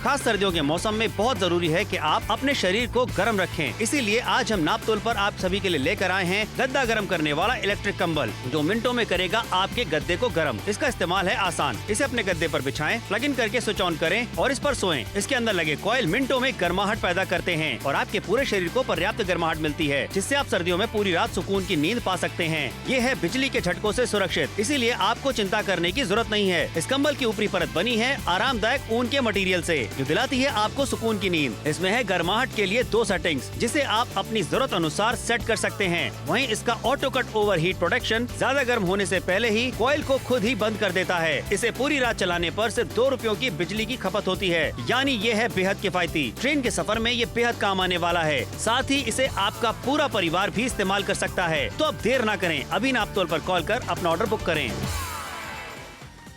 खास सर्दियों के मौसम में बहुत जरूरी है कि आप अपने शरीर को गर्म रखें। इसीलिए आज हम नापतोल पर आप सभी के लिए लेकर आए हैं गद्दा गर्म करने वाला इलेक्ट्रिक कंबल, जो मिनटों में करेगा आपके गद्दे को गर्म। इसका इस्तेमाल है आसान। इसे अपने गद्दे पर बिछाएं, प्लग इन करके स्विच ऑन करें और इस पर सोएं। इसके अंदर लगे कॉइल मिनटों में गर्माहट पैदा करते हैं और आपके पूरे शरीर को पर्याप्त गर्माहट मिलती है, जिससे आप सर्दियों में पूरी रात सुकून की नींद पा सकते हैं। ये है बिजली के झटकों से सुरक्षित, इसीलिए आपको चिंता करने की जरूरत नहीं है। इस कंबल की ऊपरी परत बनी है आरामदायक ऊन के मटेरियल से, जो दिलाती है आपको सुकून की नींद। इसमें है गर्माहट के लिए 2 सेटिंग्स, जिसे आप अपनी जरूरत अनुसार सेट कर सकते हैं। वहीं इसका ऑटो कट ओवरहीट प्रोटेक्शन ज्यादा गर्म होने से पहले ही कॉइल को खुद ही बंद कर देता है। इसे पूरी रात चलाने पर सिर्फ 2 रुपयों की बिजली की खपत होती है, यानी ये है बेहद किफायती। ट्रेन के सफर में ये बेहद काम आने वाला है। साथ ही इसे आपका पूरा परिवार भी इस्तेमाल कर सकता है। तो अब देर ना करें, अभी नापतोल पर कॉल कर अपना ऑर्डर बुक करें।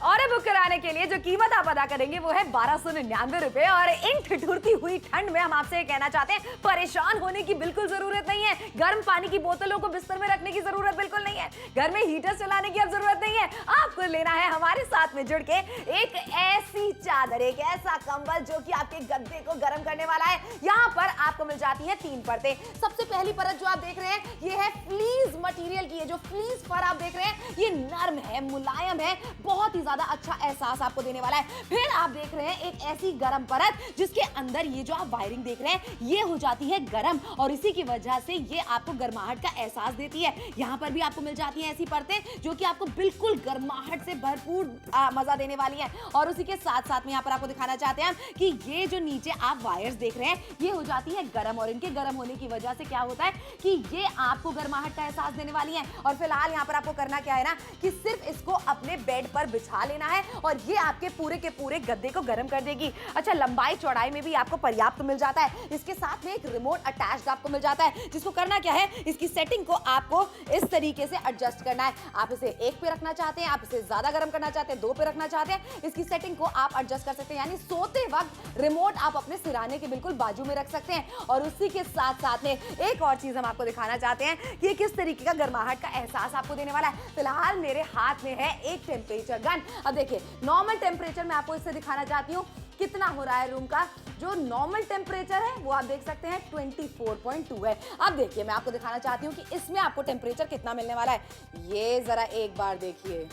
और बुक कराने के लिए जो कीमत आप अदा करेंगे वो है 1299 रुपए। और इन ठिठुरती हुई ठंड में हम आपसे कहना चाहते हैं, परेशान होने की बिल्कुल जरूरत नहीं है। गर्म पानी की बोतलों को बिस्तर में रखने की जरूरत बिल्कुल नहीं है। घर में हीटर चलाने की अब जरूरत नहीं है। आपको लेना है हमारे साथ में जुड़ के एक ऐसी चादर, एक ऐसा कंबल जो कि आपके गद्दे को गर्म करने वाला है। यहाँ पर आपको मिल जाती है 3 परतें। सबसे पहली परत जो आप देख रहे हैं ये है फ्लीस मटेरियल की। जो फ्लीस फर आप देख रहे हैं ये नर्म है, मुलायम है, बहुत ही ज्यादा अच्छा एहसास आपको देने वाला है। फिर आप देख रहे हैं एक ऐसी गरम परत जिसके अंदर ये जो आप वायरिंग देख रहे हैं ये हो जाती है गरम, और इसी की वजह से ये आपको गर्माहट का एहसास देती है। यहाँ पर भी आपको मिल जाती हैं ऐसी परतें जो कि आपको बिल्कुल गर्माहट से भरपूर मजा देने वाली है। और उसी के साथ साथ में यहाँ पर आपको दिखाना चाहते हैं कि ये जो नीचे आप वायर्स देख रहे हैं ये हो जाती है गरम, और इनके गरम होने की वजह से क्या होता है कि ये आपको गर्माहट का एहसास देने वाली है। और फिलहाल यहाँ पर आपको करना क्या है ना कि सिर्फ इसको अपने बेड पर बिछा लेना है और ये आपके पूरे के पूरे गद्दे को गर्म कर देगी। अच्छा, लंबाई चौड़ाई में भी आपको पर्याप्त मिल जाता है। इसके साथ में एक रिमोट अटैच्ड आपको मिल जाता है, जिसको करना क्या है, इसकी सेटिंग को आपको इस तरीके से एडजस्ट करना है। आप इसे 1 पे रखना चाहते हैं, आप इसे ज्यादा गर्म करना चाहते हैं 2 पे रखना चाहते हैं, इसकी सेटिंग को आप एडजस्ट कर सकते हैं। यानी सोते वक्त रिमोट आप अपने सिराने के बिल्कुल बाजू में रख सकते हैं। और उसी के साथ साथ में एक और चीज हम आपको दिखाना चाहते हैं कि ये किस तरीके का गर्माहट का एहसास आपको देने वाला है। फिलहाल मेरे हाथ में है एक टेम्परेचर गन। अब देखिए, नॉर्मल टेम्परेचर मैं आपको इससे दिखाना चाहती हूँ कितना हो रहा है रूम का। जो नॉर्मल टेम्परेचर है वो आप देख सकते हैं 24.2 है। अब देखिए, मैं आपको दिखाना चाहती हूँ कि इसमें आपको टेम्परेचर कितना मिलने वाला है। ये जरा एक बार देखिए,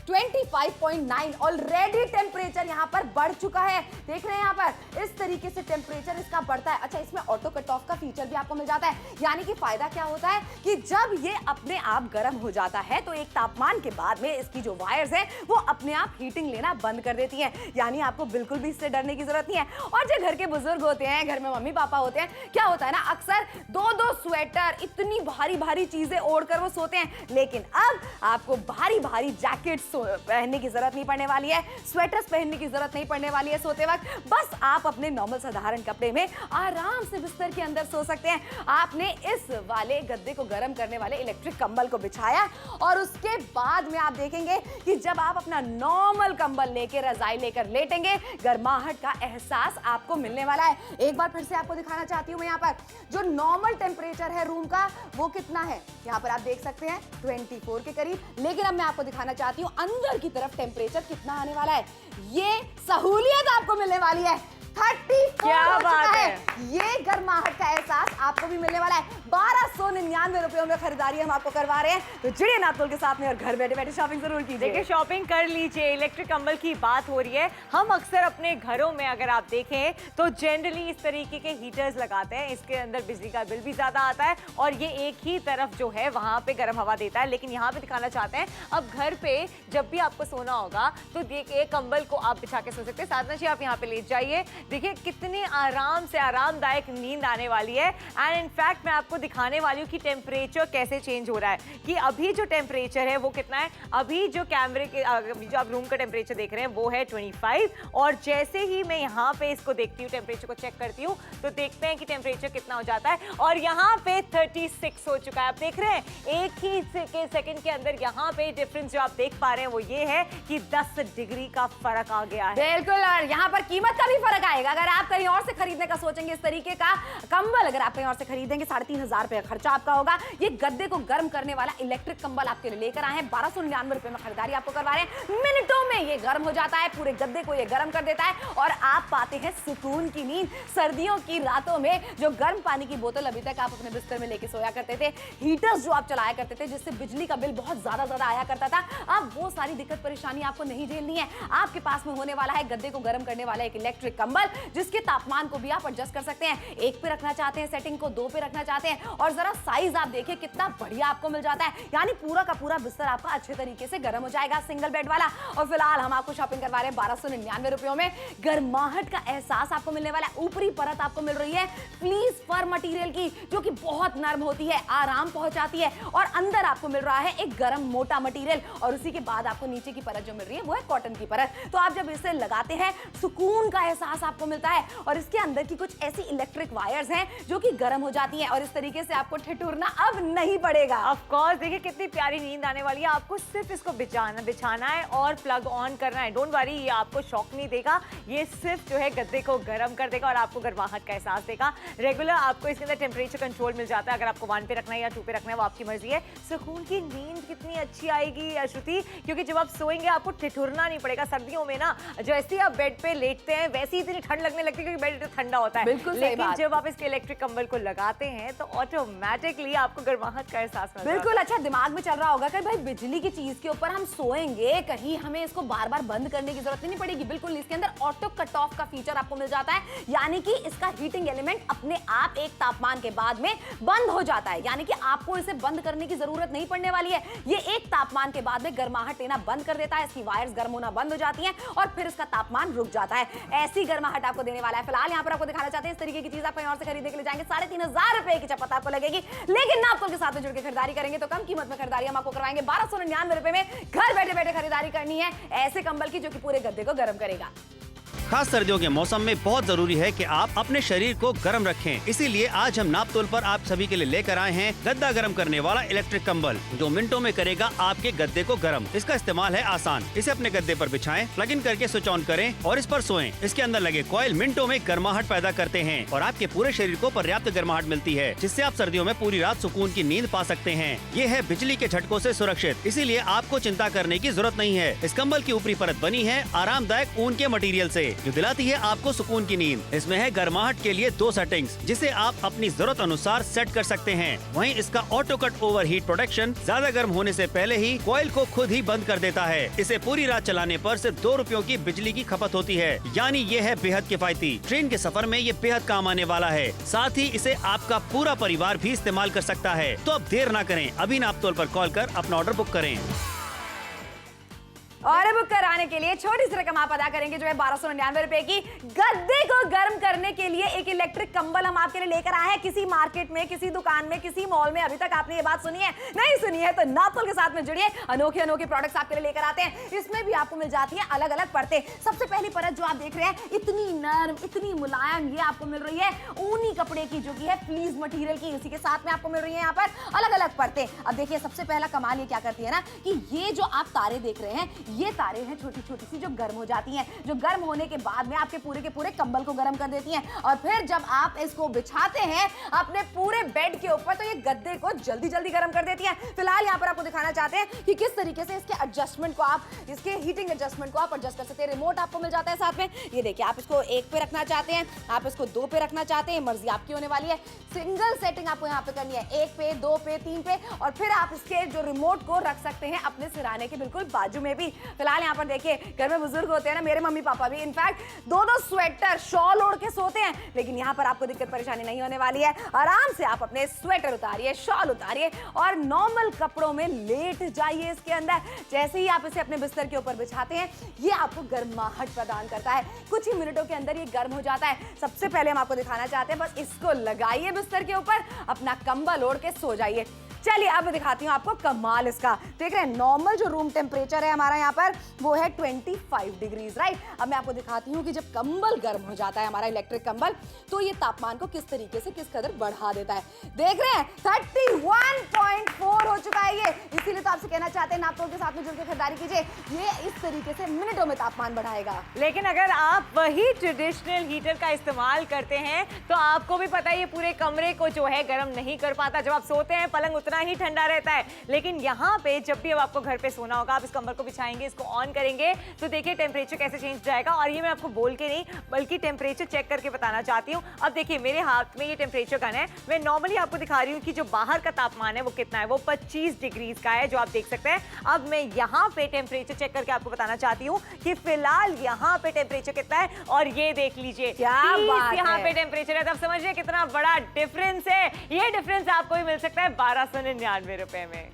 25.9 ऑलरेडी टेम्परेचर यहाँ पर बढ़ चुका है। देख रहे हैं यहाँ पर इस तरीके से टेम्परेचर इसका बढ़ता है। अच्छा, इसमें ऑटो कट ऑफ का फीचर भी आपको मिल जाता है, यानी कि फायदा क्या होता है कि जब ये अपने आप गर्म हो जाता है तो एक तापमान के बाद में इसकी जो वायर्स है वो अपने आप हीटिंग लेना बंद कर देती है। यानी आपको बिल्कुल भी इससे डरने की जरूरत नहीं है। और जो घर के बुजुर्ग होते हैं, घर में मम्मी पापा होते हैं, क्या होता है ना, अक्सर 2-2 स्वेटर, इतनी भारी भारी चीजें ओढ़कर वो सोते हैं। लेकिन अब आपको भारी भारी जैकेट्स पहनने की जरूरत नहीं पड़ने वाली है, स्वेटर्स पहनने की जरूरत नहीं पड़ने वाली है सोते वक्त। बस आप अपने नॉर्मल साधारण कपड़े में आराम से बिस्तर के अंदर सो सकते हैं। आपने इस वाले गद्दे को गर्म करने वाले इलेक्ट्रिक कंबल को बिछाया और उसके बाद में आप देखेंगे कि जब आप अपना नॉर्मल कंबल लेकर रजाई लेकर लेटेंगे, गर्माहट का एहसास आपको मिलने वाला है। एक बार फिर से आपको दिखाना चाहती हूँ मैं यहाँ पर जो नॉर्मल टेम्परेचर है रूम का वो कितना है। यहाँ पर आप देख सकते हैं 24 के करीब। लेकिन अब मैं आपको दिखाना चाहती हूँ अंदर की तरफ टेम्परेचर कितना आने वाला है। ये सहूलियत आपको मिलने वाली है। 34 क्या बात है। ये गर्माहट का एहसास आपको भी मिलने वाला है। 1299 रुपयों में खरीदारी हम आपको करवा रहे हैं। तो जुड़िए नापतोल के साथ में और घर बैठे बैठे शॉपिंग जरूर कीजिए। देखिए, शॉपिंग कर लीजिए। इलेक्ट्रिक कंबल की बात हो रही है। हम अक्सर अपने घरों में अगर आप देखें तो जनरली इस तरीके के हीटर्स लगाते हैं। इसके अंदर बिजली का बिल भी ज्यादा आता है और ये एक ही तरफ जो है वहां पे गर्म हवा देता है। लेकिन यहाँ पे दिखाना चाहते हैं, अब घर पे जब भी आपको सोना होगा तो देखिए कंबल को आप बिछा के सो सकते हैं। साधना जी, आप यहाँ पे लेट जाइए। देखिए कितनी आराम से आरामदायक नींद आने वाली है। एंड इनफैक्ट मैं आपको दिखाने वाली हूँ कि टेम्परेचर कैसे चेंज हो रहा है। कि अभी जो टेम्परेचर है वो कितना है। अभी जो कैमरे के जो आप रूम का टेम्परेचर देख रहे हैं वो है 25। और जैसे ही मैं यहाँ पे इसको देखती हूँ, टेम्परेचर को चेक करती हूँ, तो देखते हैं कि टेम्परेचर कितना हो जाता है। और यहाँ पे 36 हो चुका है। आप देख रहे हैं एक ही सेकंड के अंदर यहाँ पे डिफरेंस जो आप देख पा रहे हैं वो ये है कि 10 डिग्री का फर्क आ गया है। बिल्कुल, और यहाँ पर कीमत का भी फर्क जाएगा। अगर आप कहीं और से खरीदने का सोचेंगे इस तरीके का कंबल, अगर आप कहीं और से खरीदेंगे 3,500 रुपए का खर्चा आपका होगा। ये गद्दे को गर्म करने वाला इलेक्ट्रिक कंबल आपके लिए लेकर आए हैं। 1299 रुपए में खरीदारी आपको करवा रहे हैं। मिनटों में ये गर्म हो जाता है, पूरे गद्दे को ये गर्म कर देता है और आप पाते हैं सुकून की नींद। सर्दियों की रातों में जो गर्म पानी की बोतल अभी तक आप अपने बिस्तर में लेके सोया करते थे, हीटर्स जो आप चलाया करते थे जिससे बिजली का बिल बहुत ज्यादा आया करता था, अब वो सारी दिक्कत परेशानी आपको नहीं झेलनी है। आपके पास में होने वाला है गद्दे को गर्म करने वाला एक इलेक्ट्रिक कंबल, जिसके तापमान को भी आप एडजस्ट कर सकते हैं। 1 पे रखना चाहते हैं सेटिंग को, 2 पे रखना चाहते हैं, और जरा साइज आप देखिए कितना बढ़िया आपको मिल जाता है। यानी पूरा का पूरा बिस्तर आपका अच्छे तरीके से गर्म हो जाएगा, सिंगल बेड वाला। और फिलहाल हम आपको शॉपिंग करवा रहे हैं 1299 रुपयों में। गर्माहट का एहसास आपको मिलने वाला है। ऊपरी परत आपको मिल रही है फ्लीस फर मटेरियल की, जो कि बहुत नरम होती है, आराम पहुंचाती है, और अंदर आपको मिल रहा है एक गर्म मोटा मटेरियल, और उसी के बाद आपको नीचे की परत जो मिल रही है वो है कॉटन की परत। तो आप जब इसे लगाते हैं सुकून का एहसास आपको मिलता है। और इसके अंदर की कुछ ऐसी इलेक्ट्रिक वायर्स हैं जो कि गर्म हो जाती हैं, और इस तरीके से आपको ठिठुरना अब नहीं पड़ेगा। ऑफ कोर्स, देखिए कितनी प्यारी नींद आने वाली है। आपको सिर्फ इसको बिछाना है और प्लग ऑन करना है। डोंट वरी, ये आपको शॉक नहीं देगा, ये सिर्फ जो है गद्दे को गर्म कर देगा और आपको गर्माहट का एहसास देगा। रेगुलर आपको इसके अंदर टेम्परेचर कंट्रोल मिल जाता है। अगर आपको 1 पे रखना है या 2 पे रखना है वो आपकी मर्जी है। सुकून की नींद कितनी अच्छी आएगी श्रुति, क्योंकि जब आप सोएंगे आपको ठिठुरना नहीं पड़ेगा। सर्दियों में ना जैसे ही आप बेड पे लेटते हैं वैसे ही इतनी ठंड लगने लगती है क्योंकि बेड ठंडा होता है। लेकिन जब आप इसके इलेक्ट्रिक कंबल को लगाते हैं तो ऑटोमेटिकली आपको गर्माहट का एहसास होता है। बिल्कुल। अच्छा, दिमाग में चल रहा होगा कि भाई बिजली की चीज के ऊपर हम सोएंगे, कहीं हमें इसको बार बार बंद करने की जरूरत नहीं पड़ेगी। बिल्कुल, इसके अंदर ऑटो कट ऑफ का फीचर आपको मिल जाता है, यानी कि इसका हीटिंग एलिमेंट अपने आप एक तापमान के बाद में बंद हो जाता है। यानी कि आपको इसे बंद करने की जरूरत नहीं पड़ने वाली है। ये एक तापमान के बाद में गर्माहट लेना बंद कर देता है, इसकी वायर्स गर्म होना बंद हो जाती हैं और फिर इसका तापमान रुक जाता है। ऐसी गर्माहट आपको देने वाला है। फिलहाल यहाँ पर आपको दिखाना चाहते हैं इस तरीके की चीज आप कहीं और से खरीदने के लिए जाएंगे 3,500 रुपए की चपत आपको लगेगी, लेकिन नापतोल के साथ में जुड़ के खरीदारी करेंगे तो कम कीमत में खरीदारी हम आपको करवाएंगे 1299 रुपए में। घर बैठे बैठे खरीदारी करनी है ऐसे कंबल की जो कि पूरे गद्दे को गर्म करेगा। खास सर्दियों के मौसम में बहुत जरूरी है कि आप अपने शरीर को गर्म रखें। इसीलिए आज हम नापतोल पर आप सभी के लिए लेकर आए हैं गद्दा गर्म करने वाला इलेक्ट्रिक कंबल, जो मिनटों में करेगा आपके गद्दे को गर्म। इसका इस्तेमाल है आसान। इसे अपने गद्दे पर बिछाएं, प्लग इन करके स्विच ऑन करें और इस पर सोएं। इसके अंदर लगे कॉइल मिनटों में गर्माहट पैदा करते हैं और आपके पूरे शरीर को पर्याप्त गर्माहट मिलती है, जिससे आप सर्दियों में पूरी रात सुकून की नींद पा सकते हैं। ये है बिजली के झटकों से सुरक्षित, इसीलिए आपको चिंता करने की जरूरत नहीं है। इस कंबल की ऊपरी परत बनी है आरामदायक ऊन के मटेरियल से, जो दिलाती है आपको सुकून की नींद। इसमें है गर्माहट के लिए 2 सेटिंग्स, जिसे आप अपनी जरूरत अनुसार सेट कर सकते हैं। वहीं इसका auto cut over heat protection ज्यादा गर्म होने से पहले ही कॉइल को खुद ही बंद कर देता है। इसे पूरी रात चलाने पर सिर्फ 2 रुपयों की बिजली की खपत होती है, यानी ये है बेहद किफायती। ट्रेन के सफर में ये बेहद काम आने वाला है। साथ ही इसे आपका पूरा परिवार भी इस्तेमाल कर सकता है। तो अब देर न करें, अभी नापतोल पर कॉल कर अपना ऑर्डर बुक करें। और बुक कराने के लिए छोटी सी रकम आप अदा करेंगे जो है 1299 रुपए की। गद्दे को गर्म करने के लिए एक इलेक्ट्रिक कंबल हम आपके लिए लेकर आए हैं। किसी मार्केट में, किसी दुकान में, किसी मॉल में अभी तक आपने ये बात सुनी है? नहीं सुनी है तो नापतोल के साथ में जुड़िए। अनोखे अनोखे प्रोडक्ट्स आपके लिए लेकर आते हैं। इसमें भी आपको मिल जाती है अलग अलग परतें। सबसे पहली परत जो आप देख रहे हैं इतनी नरम, इतनी मुलायम, ये आपको मिल रही है ऊनी कपड़े की, जो कि है फ्लीस मटेरियल की। इसी के साथ में आपको मिल रही है यहाँ पर अलग अलग परतें। अब देखिए सबसे पहला कमाल ये क्या करती है ना, कि ये जो आप तारे देख रहे हैं, ये तारे हैं छोटी छोटी सी, जो गर्म हो जाती हैं, जो गर्म होने के बाद में आपके पूरे के पूरे कंबल को गर्म कर देती हैं। और फिर जब आप इसको बिछाते हैं अपने पूरे बेड के ऊपर, तो ये गद्दे को जल्दी जल्दी गर्म कर देती हैं। फिलहाल यहाँ पर आपको दिखाना चाहते हैं कि किस तरीके से इसके एडजस्टमेंट को आप, इसके हीटिंग एडजस्टमेंट को आप एडजस्ट कर सकते हैं। रिमोट आपको मिल जाता है साथ में। ये देखिए, आप इसको 1 पे रखना चाहते हैं, आप इसको 2 पे रखना चाहते हैं, मर्जी आपकी होने वाली है। सिंगल सेटिंग आपको यहाँ पे करनी है, 1 पे, 2 पे, 3 पे, और फिर आप इसके जो रिमोट को रख सकते हैं अपने सिराने के बिल्कुल बाजू में भी। फिलहाल यहाँ पर देखिए, घर में बुजुर्ग होते हैं ना, मेरे मम्मी पापा भी इनफैक्ट 2-2 स्वेटर, शॉल ओढ़ के सोते हैं, लेकिन यहाँ पर आपको दिक्कत परेशानी नहीं होने वाली है। आराम से आप अपने स्वेटर उतारिए, शॉल उतारिए और नॉर्मल कपड़ों में लेट जाइए इसके अंदर। जैसे ही आप इसे अपने बिस्तर के ऊपर बिछाते हैं, ये आपको गर्माहट प्रदान करता है। कुछ ही मिनटों के अंदर ये गर्म हो जाता है। सबसे पहले हम आपको दिखाना चाहते हैं, बस इसको लगाइए बिस्तर के ऊपर, अपना कंबल ओढ़ के सो जाइए। चलिए अब दिखाती हूँ आपको कमाल इसका। देख रहे हैं नॉर्मल जो रूम टेम्परेचर है हमारा यहाँ पर वो है 25 डिग्रीज, राइट। अब मैं आपको दिखाती हूँ कि जब कंबल गर्म हो जाता है हमारा इलेक्ट्रिक कंबल तो ये तापमान को किस तरीके से किस कदर बढ़ा देता है। देख रहे हैं 31.4 हो चुका है ये। इसीलिए तो आपसे कहना चाहते हैं नापतोल के साथ में जुड़ के खरीदारी कीजिए, ये इस तरीके से मिनटों में तापमान बढ़ाएगा। लेकिन अगर आप वही ट्रेडिशनल हीटर का इस्तेमाल करते हैं तो आपको भी पता है ये पूरे कमरे को जो है गर्म नहीं कर पाता। जब आप सोते हैं पलंग उतना ही ठंडा रहता है, लेकिन यहाँ पे जब भी अब आपको घर पे सोना होगा आप इस कंबल को बिछाएंगे, इसको ऑन करेंगे तो देखिए टेम्परेचर कैसे चेंज जाएगा। और ये मैं आपको बोल के नहीं बल्कि टेम्परेचर चेक करके बताना चाहती हूँ। अब देखिए मेरे हाथ में ये टेम्परेचर गन है, मैं नॉर्मली आपको दिखा रही हूँ कि जो बाहर का तापमान है वो कितना है, वो 25 डिग्रीज का है जो आप देख सकते हैं। अब मैं यहाँ पे टेम्परेचर चेक करके आपको बताना चाहती हूँ कि फिलहाल यहाँ पे टेम्परेचर कितना है और ये देख लीजिए यहाँ पे टेम्परेचर है। तब समझिए कितना बड़ा डिफरेंस है। ये डिफरेंस आपको भी मिल सकता है 1299 रुपए में।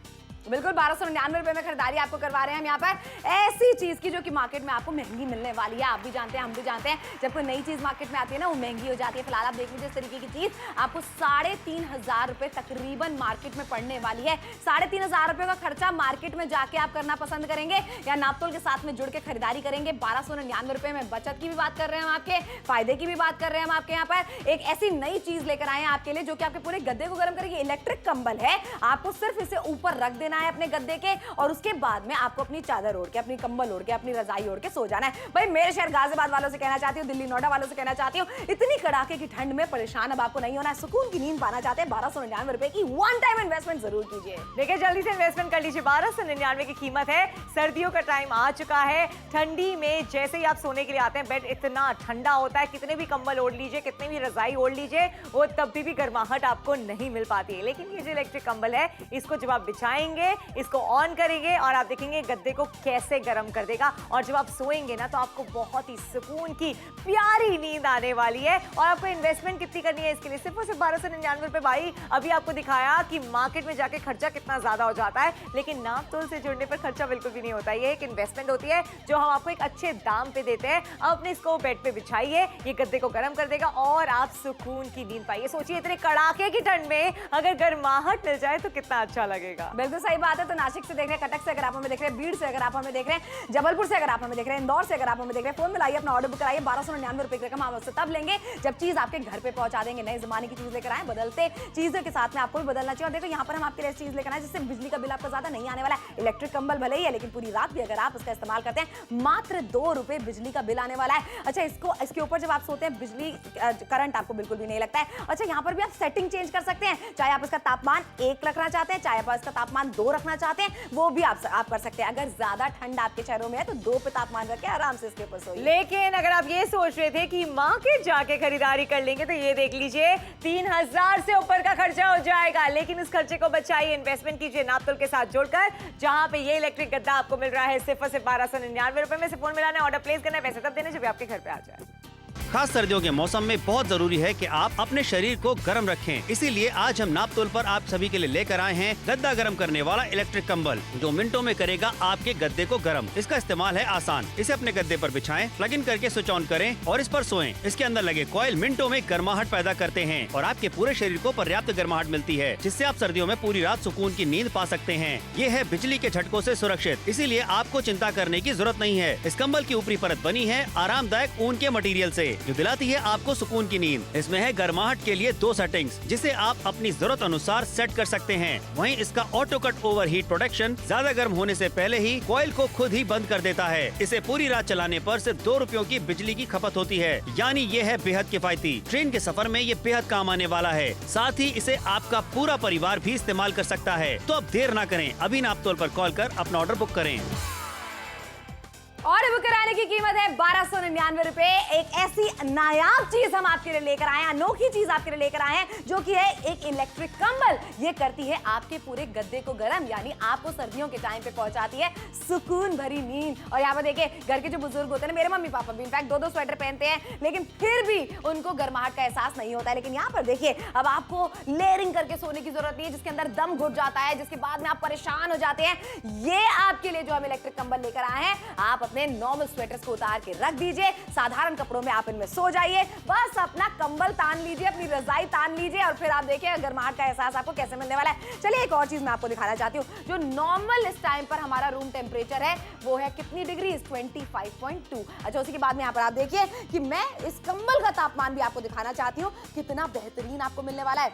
बिल्कुल 1299 रुपए में खरीदारी आपको करवा रहे हैं हम यहाँ पर ऐसी चीज की जो कि मार्केट में आपको महंगी मिलने वाली है। आप भी जानते हैं हम भी जानते हैं जब कोई नई चीज मार्केट में आती है ना वो महंगी हो जाती है। फिलहाल आप देख लीजिए इस तरीके की चीज आपको 3500 रुपए तकरीबन मार्केट में पड़ने वाली है। 3500 रुपए का खर्चा मार्केट में जाके आप करना पसंद करेंगे या नापतोल के साथ में जुड़ के खरीदारी करेंगे। 1299 रुपए में बचत की भी बात कर रहे हैं हम, आपके फायदे की भी बात कर रहे हैं हम आपके यहाँ पर। एक ऐसी नई चीज लेकर आए हैं आपके लिए जो कि आपके पूरे गद्दे को गर्म करेगी। इलेक्ट्रिक कंबल है, आपको सिर्फ इसे ऊपर रख देना है अपने गद्दे के और उसके बाद में आपको अपनी चादर ओढ़ के, अपनी कंबल ओढ़ के, अपनी रजाई ओढ़ के सो जाना है। भाई मेरे शहर गाजियाबाद वालों से कहना चाहती हूँ, दिल्ली नोएडा वालों से कहना चाहती हूँ, इतनी कड़ाके की ठंड में परेशान अब आपको नहीं होना है। सुकून की नींद पाना चाहते हैं 1299 रुपए की वन टाइम इन्वेस्टमेंट जरूर कीजिए। देखिए जल्दी से इन्वेस्टमेंट कर लीजिए। 1299 की कीमत है। सर्दियों का टाइम आ चुका है। ठंडी में जैसे ही आप सोने के लिए आते हैं बेड इतना ठंडा होता है, कितने भी कंबल ओढ़ लीजिए, कितने भी रजाई ओढ़ लीजिए, वो तब भी गर्माहट आपको नहीं मिल पाती है। लेकिन ये जो इलेक्ट्रिक कंबल है इसको जब आप बिछाएंगे, इसको ऑन करेंगे और आप देखेंगे गद्दे को कैसे गर्म कर देगा। और जब आप सोएंगे ना तो आपको बहुत ही सुकून की प्यारी नींद आने वाली है। और आपको इन्वेस्टमेंट कितनी करनी है इसके लिए? सिर्फ और सिर्फ 1299 रुपए। भाई अभी आपको दिखाया कि मार्केट में जाके खर्चा कितना ज्यादा हो जाता है, लेकिन नापतोल से जुड़ने पर खर्चा बिल्कुल भी नहीं होता। ये एक इन्वेस्टमेंट होती है जो हम आपको एक अच्छे दाम पे देते हैं। अपने इसको बेड पे बिछाइए, ये गद्दे को गर्म कर देगा और आप सुकून की नींद पाइए। सोचिए इतने कड़ाके की ठंड में अगर गर्माहट मिल जाए तो कितना अच्छा लगेगा। बिल्कुल सही बात है। तो नासिक से देख रहे हैं, कटक से अगर आप हमें देख रहे हैं, बीड़ से अगर आप हमें देख रहे हैं, जबलपुर से अगर आप हमें देख रहे हैं, इंदौर से अगर आप हमें देख रहे हैं, फोन मिलाइए, अपना ऑर्डर बुक कराइए। 1299 रुपए की रकम आप उससे तब लेंगे जब चीज आपके घर पे पहुंचा देंगे। नए जमाने की चीज लेकर आए, बदलते चीजों के साथ में आपको भी बदलना चाहिए। और देखो यहाँ पर हम आपके लिए चीज लेकर आए जिससे बिजली का बिल आपका ज्यादा नहीं आने वाला है। इलेक्ट्रिक कंबल भले ही है लेकिन पूरी रात भी अगर आप उसका इस्तेमाल करते हैं मात्र 2 रुपए बिजली का बिल आने वाला है। अच्छा इसके ऊपर जब आप सोते हैं बिजली करंट आपको बिल्कुल भी नहीं लगता है। अच्छा यहाँ पर भी आप सेटिंग चेंज कर सकते हैं, चाहे आप इसका तापमान 1 रखना चाहते हैं, चाहे आप इसका तापमान 2 रखना चाहते हैं, वो भी आप कर सकते हैं। अगर ज्यादा ठंड आपके शहरों में है तो 2 पे तापमान रख के आराम से इसके ऊपर सोइए। लेकिन अगर आप ये सोच रहे थे कि मार्केट जाके खरीदारी कर लेंगे तो ये देख लीजिए 3000 से ऊपर का खर्चा हो जाएगा। लेकिन इस खर्चे को बचाइए, इन्वेस्टमेंट कीजिए नापतोल के साथ जुड़कर, जहां पे ये इलेक्ट्रिक गद्दा आपको मिल रहा है सिर्फ और सिर्फ 1299 रुपए में। से फोन मिलाने, ऑर्डर प्लेस करना है, पैसे तब देने जब आपके घर पे आ जाए। खास सर्दियों के मौसम में बहुत जरूरी है कि आप अपने शरीर को गर्म रखें। इसीलिए आज हम नापतोल पर आप सभी के लिए लेकर आए हैं गद्दा गर्म करने वाला इलेक्ट्रिक कंबल जो मिनटों में करेगा आपके गद्दे को गर्म। इसका इस्तेमाल है आसान। इसे अपने गद्दे पर बिछाएं, प्लग इन करके स्विच ऑन करें और इस पर सोएं। इसके अंदर लगे कॉइल मिनटों में गर्माहट पैदा करते हैं और आपके पूरे शरीर को पर्याप्त गर्माहट मिलती है, जिससे आप सर्दियों में पूरी रात सुकून की नींद पा सकते हैं। ये है बिजली के झटकों से सुरक्षित, इसीलिए आपको चिंता करने की जरूरत नहीं है। इस कंबल की ऊपरी परत बनी है आरामदायक ऊन के मटेरियल से जो दिलाती है आपको सुकून की नींद। इसमें है गर्माहट के लिए 2 सेटिंग्स जिसे आप अपनी जरूरत अनुसार सेट कर सकते हैं। वहीं इसका auto cut over heat protection ज्यादा गर्म होने से पहले ही कॉइल को खुद ही बंद कर देता है। इसे पूरी रात चलाने पर सिर्फ 2 रुपयों की बिजली की खपत होती है, यानी ये है बेहद किफायती। ट्रेन के सफर में ये बेहद काम आने वाला है। साथ ही इसे आपका पूरा परिवार भी इस्तेमाल कर सकता है। तो अब देर न करें, अभी नापतोल पर कॉल कर अपना ऑर्डर बुक करें। और बुक कराने की कीमत है 1299 रुपए। एक ऐसी नायाब चीज हम आपके लिए लेकर आए हैं, अनोखी चीज आपके लिए लेकर आए हैं जो कि है एक इलेक्ट्रिक कंबल। ये करती है आपके पूरे गद्दे को गर्म, यानी आपको सर्दियों के टाइम पे पहुंचाती है सुकून भरी नींद। और यहाँ पर देखिए घर के जो बुजुर्ग होते हैं, मेरे मम्मी पापा भी इनफैक्ट 2-2 स्वेटर पहनते हैं, लेकिन फिर भी उनको गर्माहट का एहसास नहीं होता है। लेकिन यहाँ पर देखिए अब आपको लेयरिंग करके सोने की जरूरत नहीं है, जिसके अंदर दम घुट जाता है, जिसके बाद में आप परेशान हो जाते हैं। ये आपके लिए जो हम इलेक्ट्रिक कंबल लेकर आए हैं, आप अपने अपने नॉर्मल स्वेटर्स को उतार के रख दीजिए, साधारण कपड़ों में आप इनमें सो जाइए, बस अपना कंबल तान लीजिए, अपनी रजाई तान लीजिए और फिर आप देखिए गर्माहट का एहसास आपको कैसे मिलने वाला है। चलिए एक और चीज मैं आपको दिखाना चाहती हूँ। जो नॉर्मल इस टाइम पर हमारा रूम टेम्परेचर है वो है कितनी डिग्री? 25.2। अच्छा, उसी के बाद में यहाँ पर आप देखिए कि मैं इस कंबल का तापमान भी आपको दिखाना चाहती हूँ, कितना बेहतरीन आपको मिलने वाला है।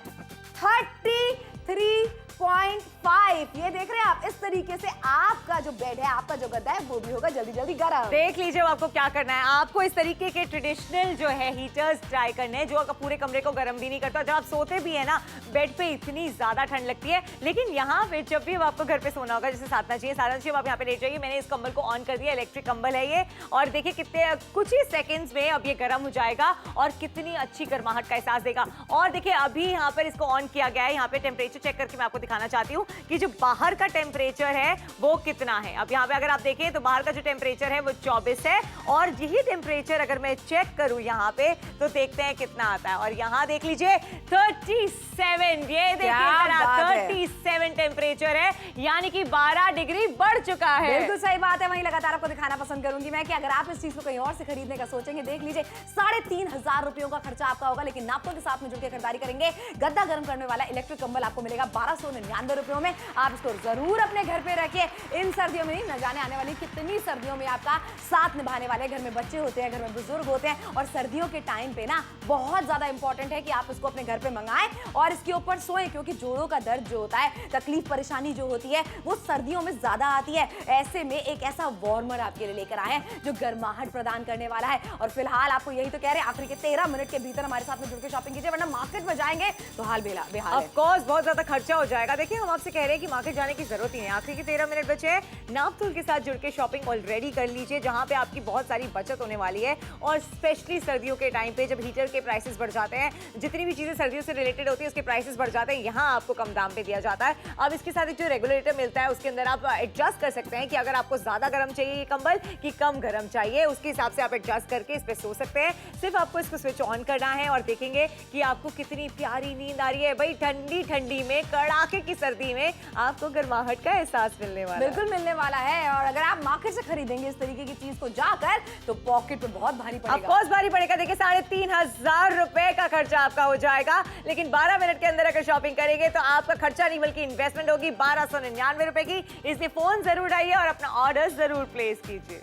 33.5। ये देख रहे हैं आप, इस तरीके से आपका जो बेड है, आपका जो गद्दा है वो भी होगा जल्दी जल्दी गर्म। देख लीजिए आपको क्या करना है। आपको इस तरीके के ट्रेडिशनल जो है हीटर्स ट्राई करने हैं जो पूरे कमरे को गर्म भी नहीं करता। जब आप सोते भी है ना बेड पे इतनी ज्यादा ठंड लगती है, लेकिन यहाँ पे जब भी आपको घर पे सोना होगा, जैसे साधना चाहिए आप यहाँ पे लेट जाइए। मैंने इस कंबल को ऑन कर दिया, इलेक्ट्रिक कंबल है ये, और देखिए कितने कुछ ही सेकेंड्स में अब ये गर्म हो जाएगा और कितनी अच्छी गर्माहट का एहसास देगा। और देखिए अभी यहाँ पर इसको ऑन किया गया है, यहाँ पे टेम्परेचर चेक करके मैं आपको दिखाना चाहती हूँ कि जो बाहर का टेम्परेचर है वो कितना है। अब यहाँ पे अगर आप देखें तो बाहर का जो टेम्परेचर है वो 24 है, और यही टेम्परेचर अगर मैं चेक करूँ यहाँ पे तो देखते हैं कितना आता है। और यहाँ देख लीजिए 37, ये देखिए 37 टेम्परेचर है, यानी कि 12 डिग्री बढ़ चुका है। बिल्कुल सही बात है। वहीं लगातार आपको दिखाना पसंद करूंगी मैं कि अगर आप इस चीज को कहीं और से खरीदने का सोचेंगे, देख लीजिए 3,500 रुपयों का खर्चा आपका होगा, लेकिन नापतोल के साथ में जुड़ के खरीदारी करेंगे गद्दा गर्म करने वाला इलेक्ट्रिक कंबल आपको मिलेगा 1299 रुपयों में। आप इसको जरूर अपने घर पे रखिए। इन सर्दियों में नहीं, न जाने आने वाली कितनी सर्दियों में आपका साथ निभाने वाले, घर में बच्चे होते हैं, घर में बुजुर्ग होते हैं, और सर्दियों के टाइम पे ना बहुत ज्यादा इंपॉर्टेंट है कि आप इसको अपने घर पे मंगाएं और इसके ऊपर सोएं, क्योंकि जोड़ों का दर्द जो होता है, तकलीफ परेशानी जो होती है वो सर्दियों में ज्यादा आती है। ऐसे में एक ऐसा वार्मर आपके लिए लेकर आए हैं जो गर्माहट प्रदान करने वाला है। और फिलहाल आपको यही तो कह रहे हैं, आखिरी के 13 मिनट के भीतर हमारे साथ में जुड़ के शॉपिंग कीजिए, वरना मार्केट में जाएंगे तो हाल बेहाल है। ऑफ कोर्स बहुत ज्यादा खर्चा हो जाएगा। देखिए हम आपसे कह रहे हैं कि मार्केट जाने की जरूरत ही नहीं, आखिरी के 13 मिनट बचे हैं। नापतोल के साथ जुड़ के शॉपिंग ऑलरेडी कर लीजिए, जहां पे आपकी बहुत सारी बचत होने वाली है। और स्पेशली सर्दियों के टाइम पे जब हीटर के प्राइसेस बढ़ जाते हैं, जितनी भी चीजें सर्दियों से रिलेटेड होती है उसके प्राइसेस बढ़ जाते हैं, यहाँ आपको कम दाम पे दिया जाता है। अब इसके साथ एक जो रेगुलेटर मिलता है उसके अंदर आप एडजस्ट कर सकते हैं कि अगर आपको ज्यादा गर्म चाहिए ये कंबल कि कम गर्म चाहिए, उसके हिसाब से आप एडजस्ट करके इस पे सो सकते हैं। सिर्फ आपको इसको स्विच ऑन करना है और देखेंगे कि आपको कितनी प्यारी नींद आ रही है। भाई ठंडी ठंडी में, कड़ाके की सर्दी में आपको गर्माहट का एहसास मिलने वाला है। बिल्कुल मिलने वाला है। और अगर आप मार्केट से खरीदेंगे इस तरीके की चीज को जाकर तो पॉकेट पे बहुत भारी पड़ेगा। ऑफ कोर्स भारी पड़ेगा। देखिए 3,500 रुपए का खर्चा आपका हो जाएगा, लेकिन 12 मिनट के अंदर अगर शॉपिंग करेंगे तो आपका खर्चा नहीं बल्कि इन्वेस्टमेंट होगी 1299 रुपए की। इसलिए फोन जरूर उठाइए और अपना ऑर्डर जरूर प्लेस कीजिए।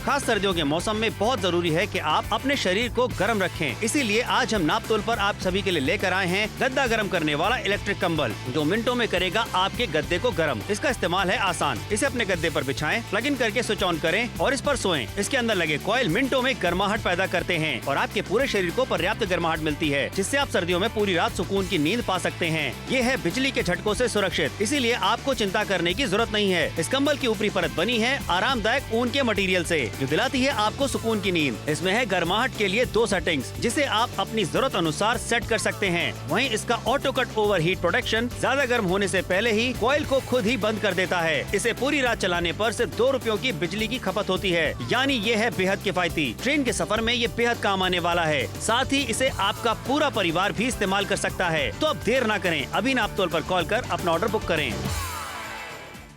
खास सर्दियों के मौसम में बहुत जरूरी है कि आप अपने शरीर को गर्म रखें। इसीलिए आज हम नापतोल पर आप सभी के लिए लेकर आए हैं गद्दा गर्म करने वाला इलेक्ट्रिक कंबल, जो मिनटों में करेगा आपके गद्दे को गर्म। इसका इस्तेमाल है आसान। इसे अपने गद्दे पर बिछाएं, प्लग इन करके स्विच ऑन करें और इस पर सोएं। इसके अंदर लगे कॉइल मिनटों में गर्माहट पैदा करते हैं और आपके पूरे शरीर को पर्याप्त गर्माहट मिलती है, जिससे आप सर्दियों में पूरी रात सुकून की नींद पा सकते हैं। ये है बिजली के झटकों से सुरक्षित, इसीलिए आपको चिंता करने की जरूरत नहीं है। इस कंबल की ऊपरी परत बनी है आरामदायक ऊन के मटेरियल से, जो दिलाती है आपको सुकून की नींद। इसमें है गर्माहट के लिए 2 सेटिंग्स, जिसे आप अपनी जरूरत अनुसार सेट कर सकते हैं। वहीं इसका auto cut over heat protection ज्यादा गर्म होने से पहले ही कॉइल को खुद ही बंद कर देता है। इसे पूरी रात चलाने पर सिर्फ 2 रुपयों की बिजली की खपत होती है, यानी ये है बेहद किफायती। ट्रेन के सफर में ये बेहद काम आने वाला है। साथ ही इसे आपका पूरा परिवार भी इस्तेमाल कर सकता है। तो अब देर ना करें, अभी नापतोल पर कॉल कर अपना ऑर्डर बुक करें।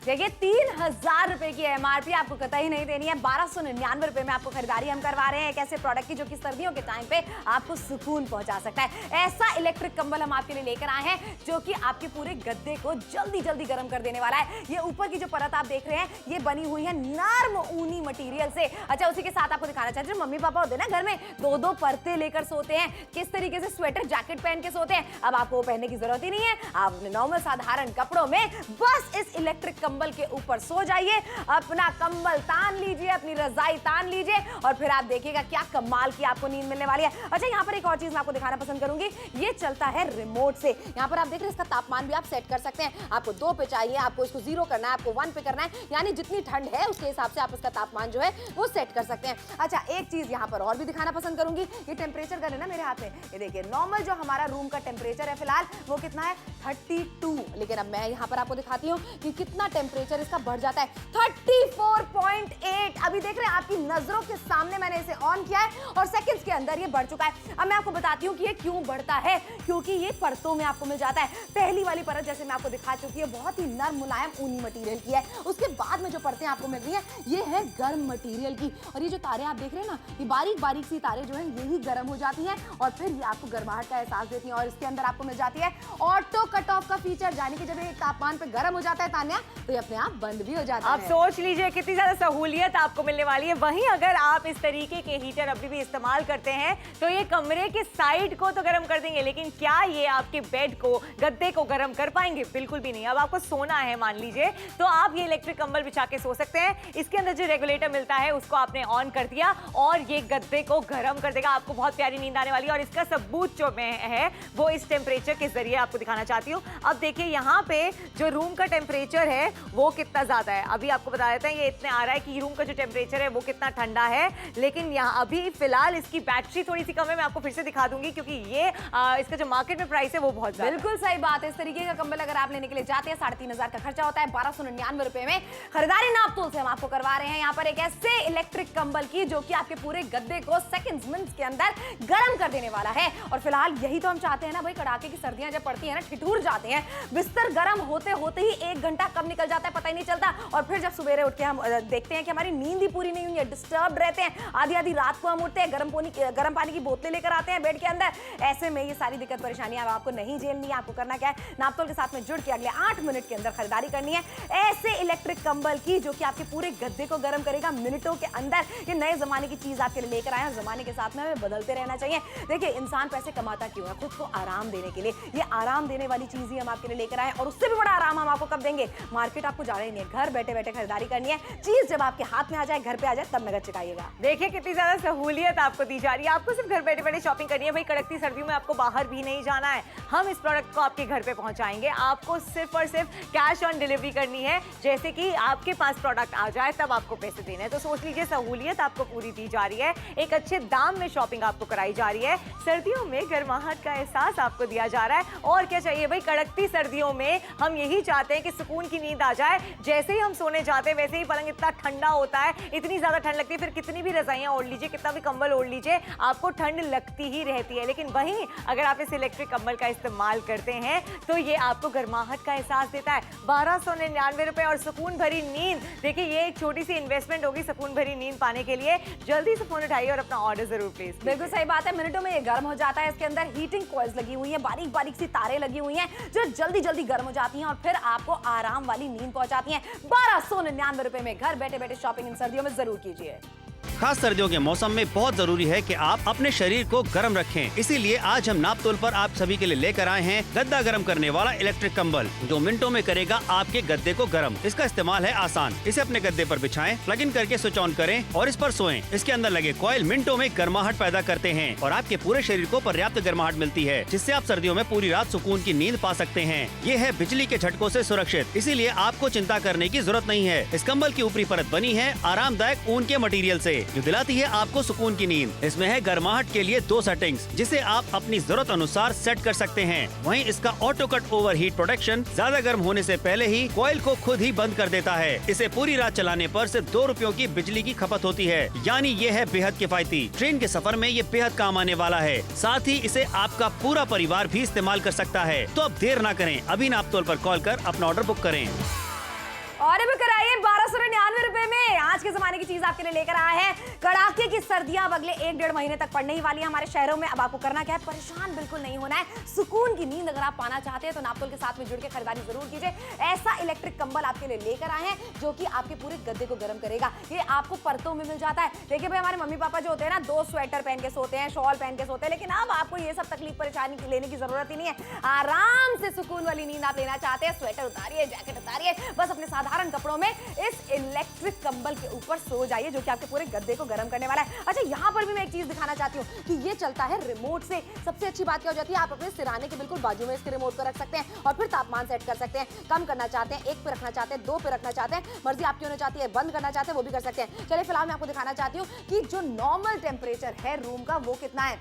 देखिए 3,000 रुपए की एमआरपी आपको कतई नहीं देनी है। 1299 रुपए में आपको खरीदारी हम करवा रहे हैं एक ऐसे प्रोडक्ट की जो कि सर्दियों के टाइम पे आपको सुकून पहुंचा सकता है। ऐसा इलेक्ट्रिक कंबल हम आपके लिए लेकर आए हैं जो कि आपके पूरे गद्दे को जल्दी जल्दी गर्म कर देने वाला है। ये ऊपर की जो परत आप देख रहे हैं ये बनी हुई है नर्म ऊनी मटीरियल से। अच्छा, उसी के साथ आपको दिखाना चाहते हैं, मम्मी पापा होते हैं ना घर में 2-2 परतें लेकर सोते हैं, किस तरीके से स्वेटर जैकेट पहन के सोते हैं, अब आपको पहनने की जरूरत ही नहीं है। आप अपने नॉर्मल साधारण कपड़ों में बस इस इलेक्ट्रिक कंबल के ऊपर सो जाइए, अपना कंबल तान लीजिए, अपनी रजाई तान लीजिए और फिर आप देखिएगा क्या कमाल की आपको नींद मिलने वाली है। अच्छा, यहाँ पर एक और चीज मैं आपको दिखाना पसंद करूंगी, ये चलता है रिमोट से। यहाँ पर आप देख रहे हैं इसका तापमान भी आप सेट कर सकते हैं। आपको 2 पे चाहिए, आपको इसको 0 करना है, आपको 1 पे करना है, यानी जितनी ठंड है उसके हिसाब से आप इसका तापमान जो है वो सेट कर सकते हैं। अच्छा, एक चीज यहाँ पर और भी दिखाना पसंद करूंगी, ये टेम्परेचर गन है ना मेरे हाथ में, ये देखिए नॉर्मल जो हमारा रूम का टेम्परेचर है फिलहाल वो कितना है 32, लेकिन अब मैं यहाँ पर आपको दिखाती हूँ कि कितना टेम्परेचर इसका बढ़ जाता है 34.8। अभी देख रहे हैं आपकी नजरों के सामने मैंने इसे ऑन किया है और सेकंड्स के अंदर ये बढ़ चुका है। अब मैं आपको बताती हूँ कि ये क्यों बढ़ता है, क्योंकि ये परतों में आपको मिल जाता है। पहली वाली परत जैसे मैं आपको दिखा चुकी है बहुत ही नरम मुलायम ऊनी मटेरियल की है। उसके बाद में जो परतें आपको मिल रही है ये है गर्म मटेरियल की, और ये जो तारे आप देख रहे हैं ना, ये बारीक बारीक सी तारे जो है यही गर्म हो जाती हैं और फिर ये आपको गर्माहट का एहसास देती हैं। और इसके अंदर आपको मिल जाती है ऑटो कट ऑफ का फीचर, यानी कि जब ये तापमान पे गर्म हो जाता है तान्या तो ये अपने आप बंद भी हो जाता है। आप सोच लीजिए कितनी ज्यादा सहूलियत आपको मिलने वाली है। वहीं अगर आप इस तरीके के हीटर अभी भी इस्तेमाल करते हैं तो ये कमरे के साइड को तो गर्म कर देंगे, लेकिन क्या ये आपके बेड को, गद्दे को गर्म कर पाएंगे? बिल्कुल भी नहीं। अब आपको सोना है मान लीजिए, तो आप ये इलेक्ट्रिक कंबल बिछा के सो सकते हैं। इसके अंदर जो रेगुलेटर मिलता है उसको आपने ऑन कर दिया और ये गद्दे को गर्म कर देगा। आपको बहुत प्यारी नींद आने वाली है और इसका सबूत जो मैं है वो इस टेम्परेचर के जरिए आपको दिखाना चाहती हूँ। अब देखिए यहाँ पे जो रूम का टेम्परेचर है वो कितना ज्यादा है। अभी आपको बता देते हैं ये इतने आ रहा है कि रूम का जो टेम्परेचर है वो कितना ठंडा है, लेकिन यहाँ अभी फिलहाल इसकी बैटरी थोड़ी सी कम है। मैं आपको फिर से दिखा दूंगी क्योंकि ये इसका जो मार्केट में प्राइस है वो बहुत ज्यादा। बिल्कुल सही बात है। इस तरीके का कंबल अगर आप लेने के लिए जाते हैं 3500 का खर्चा होता है, 1299 रुपए में खरीदारी नापतोल से हम आपको करवा रहे हैं यहाँ पर एक ऐसे इलेक्ट्रिक कंबल की जो कि आपके पूरे गद्दे को सेकंड्स मिनट्स के अंदर गर्म कर देने वाला है। और फिलहाल यही तो हम चाहते हैं ना भाई, कड़ाके की सर्दियां जब पड़ती है ना ठिठुर जाते हैं, बिस्तर गर्म होते होते ही 1 घंटा कब निकल जाता है पता ही नहीं चलता। और फिर जब सवेरे उठ के हम देखते हैं कि हमारी नींद ही पूरी नहीं हुई है, डिस्टर्ब रहते हैं, आधी आधी रात को हम उठते हैं, गर्म पानी की बोतलें लेकर आते हैं बेड के अंदर। ऐसे में ये सारी दिक्कत परेशानियां आपको नहीं झेलनी है। आपको करना क्या है, नापतोल के साथ में जुड़ के अगले 8 मिनट के अंदर खरीदारी करनी है ऐसे इलेक्ट्रिक कंबल की जो कि आपके पूरे गद्दे को गर्म करेगा मिनटों के अंदर। ये नए जमाने की चीज आपके लिए लेकर आए हैं, जमाने के साथ में हमें बदलते रहना चाहिए। देखिए इंसान पैसे कमाता क्यों है? खुद को आराम देने के लिए। ये आराम देने वाली चीज ही हम आपके लिए लेकर आए और उससे भी बड़ा आराम हम आपको कब देंगे? मार्केट आपको जाना ही नहीं है, घर बैठे बैठे खरीदारी करनी है। चीज जब आपके हाथ में आ जाए, घर पे आ जाए, तब नगद चुकाइएगा। देखिए कितनी ज्यादा सहूलियत आपको दी जा रही है। आपको सिर्फ घर बैठे बैठे शॉपिंग करनी है भाई। कड़कती सर्दियों में आपको बाहर भी नहीं जाना है, हम इस प्रोडक्ट को आपके घर पे पहुंचाएंगे। आपको सिर्फ और सिर्फ कैश ऑन डिलीवरी करनी है, जैसे कि आपके पास प्रोडक्ट आ जाए तब आपको पैसे देने हैं। तो सोच लीजिए सहूलियत आपको पूरी दी जा रही है, एक अच्छे दाम में शॉपिंग आपको कराई जा रही है, सर्दियों में गर्माहट का एहसास आपको दिया जा रहा है। और क्या चाहिए भाई, कड़कती सर्दियों में हम यही चाहते हैं कि सुकून की नींद आ जाए। जैसे ही हम सोने जाते हैं वैसे ही पलंग इतना ठंडा होता है, इतनी ज्यादा ठंड लगती है, फिर कितनी भी रजाइयां ओढ़ लीजिए, कितना भी कंबल ओढ़ लीजिए, आपको ठंड लगती ही रहती है। लेकिन वहीं अगर आप इस इलेक्ट्रिक कंबल का इस्तेमाल करते हैं तो ये आपको गर्माहट का एहसास देता है। 1299 रुपए और सुकून भरी नींद। देखिए ये एक छोटी सी इन्वेस्टमेंट होगी सुकून भरी नींद पाने के लिए। जल्दी से फोन उठाइए और अपना ऑर्डर जरूर प्लेस कीजिए। बिल्कुल सही बात है, मिनटों में ये गर्म हो जाता है। इसके अंदर हीटिंग कॉइल्स लगी हुई है, बारीक बारीक सी तारें लगी हुई हैं जो जल्दी जल्दी गर्म हो जाती हैं और फिर आपको आराम वाली नींद पहुंचाती हैं। 1299 रुपए में घर बैठे बैठे शॉपिंग इन सर्दियों में जरूर कीजिए। खास सर्दियों के मौसम में बहुत जरूरी है कि आप अपने शरीर को गर्म रखें। इसीलिए आज हम नापतोल पर आप सभी के लिए लेकर आए हैं गद्दा गर्म करने वाला इलेक्ट्रिक कंबल जो मिनटों में करेगा आपके गद्दे को गर्म। इसका इस्तेमाल है आसान। इसे अपने गद्दे पर बिछाएं, प्लग इन करके स्विच ऑन करें और इस पर सोएं। इसके अंदर लगे कॉइल मिनटों में गर्माहट पैदा करते हैं और आपके पूरे शरीर को पर्याप्त गर्माहट मिलती है, जिससे आप सर्दियों में पूरी रात सुकून की नींद पा सकते हैं। ये है बिजली के झटकों से सुरक्षित, इसीलिए आपको चिंता करने की जरूरत नहीं है। इस कंबल की ऊपरी परत बनी है आरामदायक ऊन के मटेरियल से, जो दिलाती है आपको सुकून की नींद। इसमें है गर्माहट के लिए 2 सेटिंग्स, जिसे आप अपनी जरूरत अनुसार सेट कर सकते हैं। वहीं इसका auto cut over heat protection ज्यादा गर्म होने से पहले ही कॉइल को खुद ही बंद कर देता है। इसे पूरी रात चलाने पर सिर्फ 2 रुपयों की बिजली की खपत होती है, यानी ये है बेहद किफायती। ट्रेन के सफर में ये बेहद काम आने वाला है। साथ ही इसे आपका पूरा परिवार भी इस्तेमाल कर सकता है। तो अब देर न करें, अभी नापतोल पर कॉल कर अपना ऑर्डर बुक करें और बुक कराइए 1299 रुपए में। आज के जमाने की चीज आपके लिए लेकर आया है। कड़ाके की सर्दियां अब अगले 1-1.5 महीने तक पड़ने ही वाली है हमारे शहरों में। अब आपको करना क्या है, परेशान बिल्कुल नहीं होना है। सुकून की नींद अगर आप पाना चाहते हैं तो नापतोल के साथ में जुड़ के खरीदारी जरूर कीजिए। ऐसा इलेक्ट्रिक कंबल आपके लिए लेकर आए हैं जो कि आपके पूरे गद्दे को गर्म करेगा। ये आपको परतों में मिल जाता है। देखिए भाई, हमारे मम्मी पापा जो होते हैं ना, 2 स्वेटर पहन के सोते हैं, शॉल पहन के सोते हैं, लेकिन अब आपको ये सब तकलीफ परेशानी लेने की जरूरत ही नहीं है। आराम से सुकून वाली नींद आप लेना चाहते हैं, स्वेटर उतारिए, जैकेट उतारिए, बस अपने साधारण कपड़ों में इस इलेक्ट्रिक कंबल के ऊपर सो जाइए जो कि आपके पूरे गद्दे को गर्म करने वाला है। अच्छा, यहाँ पर भी मैं एक चीज दिखाना चाहती हूँ कि ये चलता है रिमोट से। सबसे अच्छी बात क्या हो जाती है, आप अपने सिराने के बिल्कुल बाजू में इसके रिमोट को रख सकते हैं और फिर तापमान सेट कर सकते हैं। कम करना चाहते हैं 1 पे रखना चाहते हैं, 2 पे रखना चाहते हैं, मर्जी आपकी होनी चाहती है, बंद करना चाहते हैं वो भी कर सकते हैं। चलिए फिलहाल मैं आपको दिखाना चाहती हूँ कि जो नॉर्मल टेम्परेचर है रूम का वो कितना है।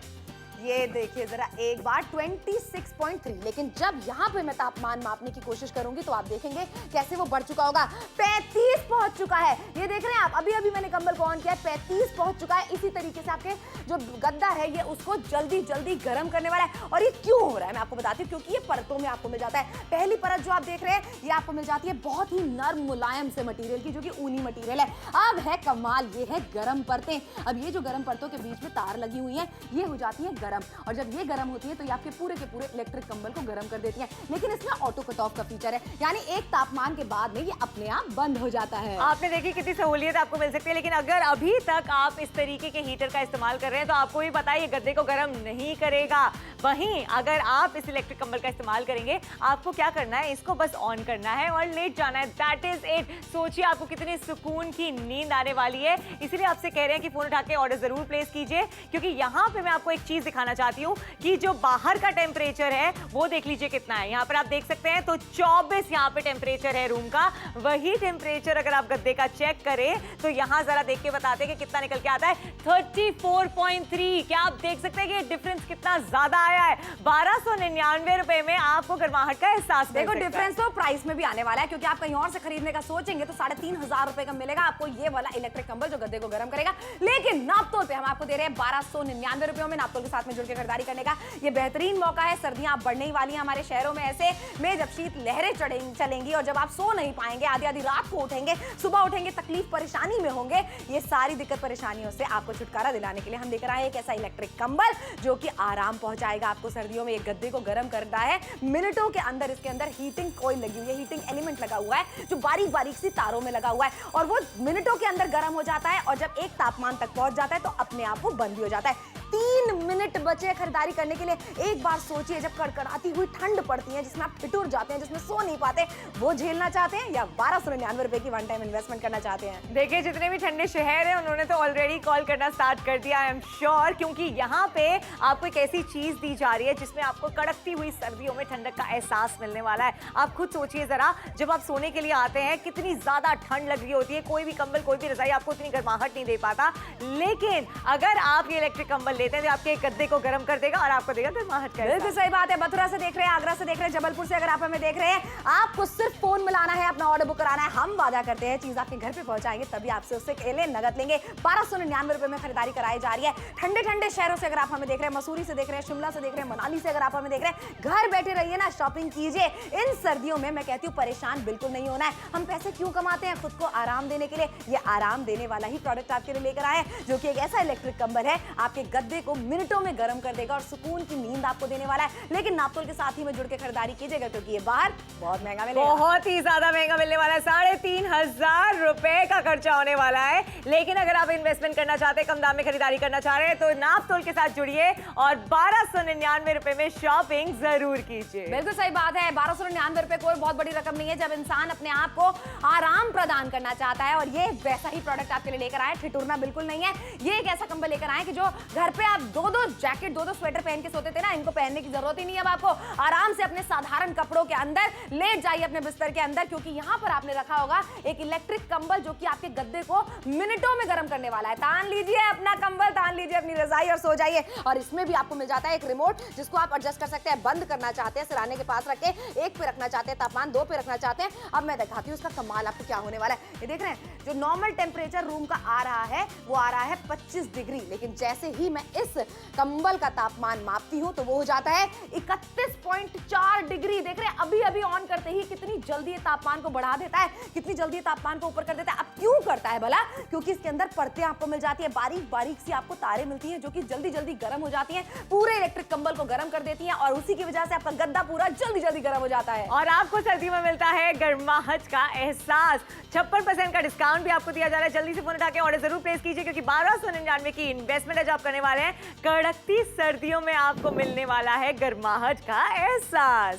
ये देखिए जरा एक बार 26.3, लेकिन जब यहाँ पे मैं तापमान मापने की कोशिश करूंगी तो आप देखेंगे कैसे वो बढ़ चुका होगा। 35 पहुंच चुका है। ये देख रहे हैं आप, अभी अभी मैंने कंबल को ऑन किया है, 35 पहुंच चुका है। इसी तरीके से आपके जो गद्दा है ये उसको जल्दी जल्दी गर्म करने वाला है। और ये क्यों हो रहा है मैं आपको बताती हूँ, क्योंकि ये परतों में आपको मिल जाता है। पहली परत जो आप देख रहे हैं ये आपको मिल जाती है बहुत ही नर्म मुलायम से मटेरियल की, जो कि ऊनी मटेरियल है। अब है कमाल, ये है गर्म परतें। अब ये जो गर्म परतों के बीच में तार लगी हुई है ये हो जाती है गर्म, और जब ये गर्म होती है तो ये आपके पूरे के पूरे इलेक्ट्रिक कंबल को गर्म कर देती है। लेकिन इसमें ऑटो कट ऑफ का फीचर है, यानी एक तापमान के बाद में ये अपने आप बंद हो जाता है। आपने देखी कितनी सहूलियत आपको मिल सकती है। लेकिन अगर अभी तक आप इस तरीके के हीटर का इस्तेमाल कर रहे हैं तो आपको भी पता है ये गद्दे को गर्म नहीं करेगा। वहीं अगर आप इस इलेक्ट्रिक कंबल का इस्तेमाल करेंगे, आपको क्या करना है, इसको बस ऑन करना है और लेट जाना है। That is it. सोचिए आपको कितनी सुकून की नींद आने वाली है। इसीलिए आपसे कह रहे हैं कि फोन उठा के ऑर्डर जरूर प्लेस कीजिए, क्योंकि यहाँ पे मैं आपको एक चीज दिखाना चाहती हूँ कि जो बाहर का टेम्परेचर है वो देख लीजिए कितना है। यहाँ पर आप देख सकते हैं तो 24 यहाँ पे टेम्परेचर है रूम का। वही टेम्परेचर अगर आप गद्दे का चेक करें तो यहाँ जरा देख के बताते हैं कि कितना निकल के आता है, 34.3। क्या आप देख सकते हैं कि डिफरेंस कितना ज्यादा आया है। 1299 रुपए में आपको गर्माहट का एहसास। देखो डिफरेंस तो प्राइस में भी आने वाला है, क्योंकि आप कहीं और से खरीदने का सोचेंगे तो 3500 रुपए का मिलेगा आपको ये वाला इलेक्ट्रिक कंबल जो गद्दे को गर्म करेगा। लेकिन नापतोल पे हम आपको दे रहे हैं 1299 रुपयों में। नापतोल के साथ में जुड़ के खरीदारी करने का ये बेहतरीन मौका है। सर्दियां बढ़ने ही वाली हैं हमारे शहरों में, ऐसे में जब शीत लहरें चलेंगी और जब आप सो नहीं पाएंगे, आधी आधी रात को उठेंगे, सुबह उठेंगे, तकलीफ परेशानी में होंगे, ये सारी दिक्कत परेशानियों से आपको छुटकारा दिलाने के लिए हम लेकर आए एक ऐसा इलेक्ट्रिक कंबल जो कि आराम पहुंचाएगा आपको सर्दियों में। एक गद्दे को गर्म करता है मिनटों के अंदर। इसके अंदर हीटिंग कॉइल लगी हुई है, हीटिंग एलिमेंट लगा हुआ है जो बारीक बारीक सी तारों में लगा हुआ है, और वो मिनटों के अंदर गर्म हो जाता है। और जब एक तापमान तक पहुंच जाता है तो अपने आप वो बंद भी हो जाता है। 3 मिनट बचे खरीदारी करने के लिए। एक बार सोचिए, जब कड़कड़ाती हुई ठंड पड़ती है जिसमें आप ठिठुर जाते हैं, जिसमें सो नहीं पाते, वो झेलना चाहते हैं या 1299 रुपए की वन टाइम इन्वेस्टमेंट करना चाहते हैं? देखिए जितने भी ठंडे शहर हैं उन्होंने तो ऑलरेडी कॉल करना स्टार्ट कर दिया, आई एम श्योर, क्योंकि यहाँ पे आपको एक ऐसी चीज दी जा रही है जिसमें आपको कड़कती हुई सर्दियों में ठंडक का एहसास मिलने वाला है। आप खुद सोचिए जरा, जब आप सोने के लिए आते हैं कितनी ज्यादा ठंड लग रही होती है, कोई भी कंबल कोई भी रजाई आपको इतनी गर्माहट नहीं दे पाता। लेकिन अगर आप ये इलेक्ट्रिक कंबल लेते हैं तो आपके गद्दे को गर्म कर देगा और आपको देगा गर्माहट का। बिल्कुल सही बात है। मथुरा से देख रहे हैं, आगरा से देख रहे हैं, जबलपुर से अगर आप हमें देख रहे हैं, आपको सिर्फ फोन मिलाना है, अपना ऑर्डर बुक कराना है। हम वादा करते हैं चीज आपके घर पे पहुंचाएंगे, तभी आपसे उससे केले नगद लेंगे। 1299 रुपए में खरीदारी कराई जा रही है। ठंडे ठंडे शहरों से अगर आप हमें देख रहे हैं, मसूरी से देख रहे हैं, शिमला से देख रहे हैं, मनाली से अगर आप हमें देख रहे हैं, घर बैठे रहिए ना, शॉपिंग कीजिए। इन सर्दियों में मैं कहती हूँ परेशान बिल्कुल नहीं होना है। हम पैसे क्यों कमाते हैं? खुद को आराम देने के लिए। ये आराम देने वाला ही प्रोडक्ट आपके लिए लेकर आए हैं, जो कि एक ऐसा इलेक्ट्रिक कंबल है आपके गद्दे को मिनटों में गर्म कर देगा और सुकून की नींद आपको देने वाला है। लेकिन नापतोल के साथ ही में जुड़ के खरीदारी कीजिएगा, क्योंकि ये बाहर बहुत महंगा मिलेगा, बहुत ही ज्यादा महंगा मिलने वाला है। 3500 रुपए का खर्चा होने वाला है। लेकिन अगर आप इन्वेस्टमेंट करना चाहते हैं, कम दाम में खरीदारी करना चाह रहे हैं, तो नापतोल के साथ जुड़िए और 1299 रुपए में शॉपिंग जरूर कीजिए। बिल्कुल सही बात है। 1299 रुपए कोई बहुत बड़ी रकम नहीं है जब इंसान अपने आप को आराम प्रदान करना चाहता है। और ये वैसा ही प्रोडक्ट आपके लिए लेकर आए, ठिठुरना बिल्कुल नहीं है। ये एक ऐसा कंबल लेकर आए कि जो घर पे आप 2-2 जैकेट 2-2 स्वेटर पहन के सोते थे ना, इनको पहनने की जरूरत ही नहीं है। अब आपको आराम से अपने साधारण कपड़ों के अंदर लेट जाइए अपने बिस्तर के अंदर, क्योंकि यहाँ पर आपने रखा होगा एक इलेक्ट्रिक कंबल जो कि आपके गद्दे को मिनटों में गर्म करने वाला है। तान लीजिए अपना कंबल, तान लीजिए अपनी रजाई और सो जाइए। और इसमें भी आपको मिल जाता है एक रिमोट, जिसको आप एडजस्ट कर सकते हैं। बंद करना चाहते हैं सिराने के पास रख के, 1 पे रखना चाहते हैं तापमान, 2 पे रखना चाहते हैं। अब मैं दिखाती हूँ उसका कमाल आपको क्या होने वाला है। ये देख रहे हैं, जो नॉर्मल टेम्परेचर रूम का आ रहा है वो आ रहा है 25 डिग्री, लेकिन जैसे ही मैं इस कंबल का तापमान मापती हूँ तो वो हो जाता है 31.4 डिग्री। देख रहे हैं, अभी अभी ऑन करते ही कितनी जल्दी ये तापमान को बढ़ा देता है, कितनी जल्दी तापमान को ऊपर कर देता है। अब क्यों करता है भला? क्योंकि इसके अंदर परतें आपको मिल जाती है, बारीक बारीक सी आपको तारें मिलती हैं जो कि जल्दी जल्दी गर्म हो जाती हैं, पूरे इलेक्ट्रिक कंबल को गर्म कर देती हैं, और उसी की वजह से आपका गद्दा पूरा जल्दी जल्दी गर्म हो जाता है। और आपको सर्दी में मिलता है गर्माहट का एहसास। 56% का डिस्काउंट भी आपको दिया जा रहा है। जल्दी से फोन उठा के ऑर्डर जरूर प्लेस कीजिए, क्योंकि 1299 की इन्वेस्टमेंट आज आप करने वाले हैं। कड़कती सर्दियों में आपको मिलने वाला है गर्माहट का एहसास।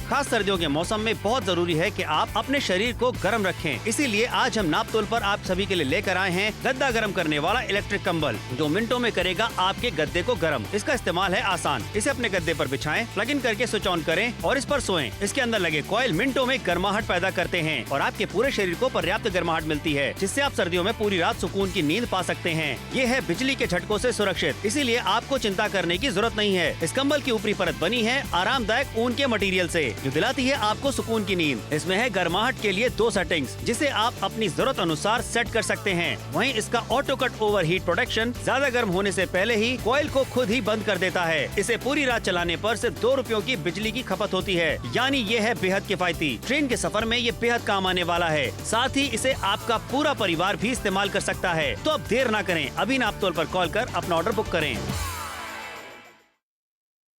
खास सर्दियों के मौसम में बहुत जरूरी है कि आप अपने शरीर को गर्म रखें। इसीलिए आज हम नाप तोल पर आप सभी के लिए लेकर आए हैं गद्दा गर्म करने वाला इलेक्ट्रिक कंबल, जो मिनटों में करेगा आपके गद्दे को गर्म। इसका इस्तेमाल है आसान। इसे अपने गद्दे पर बिछाएं, प्लग इन करके स्विच ऑन करें और इस पर सोएं। इसके अंदर लगे कॉइल मिनटों में गर्माहट पैदा करते हैं और आपके पूरे शरीर को पर्याप्त गर्माहट मिलती है, जिससे आप सर्दियों में पूरी रात सुकून की नींद पा सकते हैं। ये है बिजली के झटकों से सुरक्षित, इसीलिए आपको चिंता करने की जरूरत नहीं है। इस कंबल की ऊपरी परत बनी है आरामदायक ऊन के मटेरियल से, जो दिलाती है आपको सुकून की नींद। इसमें है गर्माहट के लिए 2 सेटिंग्स, जिसे आप अपनी जरूरत अनुसार सेट कर सकते हैं। वहीं इसका auto cut over heat protection ज्यादा गर्म होने से पहले ही कॉइल को खुद ही बंद कर देता है। इसे पूरी रात चलाने पर सिर्फ 2 रुपयों की बिजली की खपत होती है, यानी ये है बेहद किफायती। ट्रेन के सफर में ये बेहद काम आने वाला है। साथ ही इसे आपका पूरा परिवार भी इस्तेमाल कर सकता है। तो अब देर ना करें, अभी नाप तोल पर कॉल कर अपना ऑर्डर बुक करें।